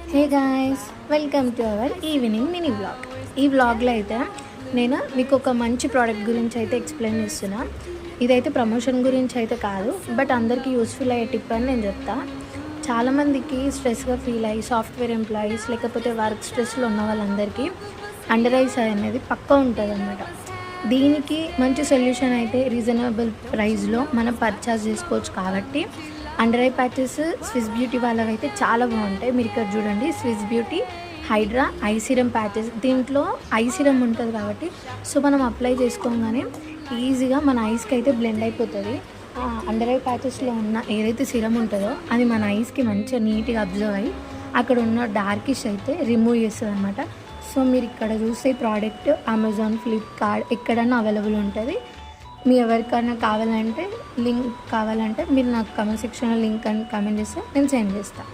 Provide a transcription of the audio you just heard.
Hey guys, welcome to our evening mini vlog. ఈ వ్లాగ్లో అయితే నేను మీకు ఒక మంచి ప్రోడక్ట్ గురించి అయితే ఎక్స్ప్లెయిన్ చేస్తున్నా. ఇదైతే ప్రమోషన్ గురించి అయితే కాదు, బట్ అందరికీ యూస్ఫుల్ అయ్యే టిప్ అని నేను చెప్తా. చాలామందికి స్ట్రెస్గా ఫీల్ అయ్యి సాఫ్ట్వేర్ ఎంప్లాయీస్ లేకపోతే వర్క్ స్ట్రెస్లో ఉన్న వాళ్ళందరికీ అండర్ ఐస్ అనేది పక్కా ఉంటుంది అన్నమాట. దీనికి మంచి సొల్యూషన్ అయితే రీజనబుల్ ప్రైస్లో మనం పర్చేస్ చేసుకోవచ్చు. కాబట్టి under eye patches Swiss beauty వాళ్ళవి అయితే చాలా బాగుంటాయి. మీరు ఇక్కడ చూడండి, Swiss beauty hydra eye serum patches. దీంట్లో ఐ సిరం ఉంటుంది కాబట్టి సో మనం అప్లై చేసుకోగానే ఈజీగా మన ఐస్కి అయితే బ్లెండ్ అయిపోతుంది. అండర్ ఐ ప్యాచెస్లో ఉన్న ఏదైతే సిరం ఉంటుందో అది మన ఐస్కి మంచిగా నీట్గా అబ్జర్వ్ అయ్యి అక్కడ ఉన్న డార్కిష్ అయితే రిమూవ్ చేస్తుంది అనమాట. సో మీరు ఇక్కడ చూస్తే ప్రోడక్ట్ అమెజాన్, ఫ్లిప్కార్ట్ ఎక్కడన్నా అవైలబుల్ ఉంటుంది. మీ ఎవరికైనా కావాలంటే లింక్ కావాలంటే మీరు నాకు కామెంట్ సెక్షన్లో లింక్ అని కామెంట్ చేస్తే నేను సెండ్ చేస్తాను.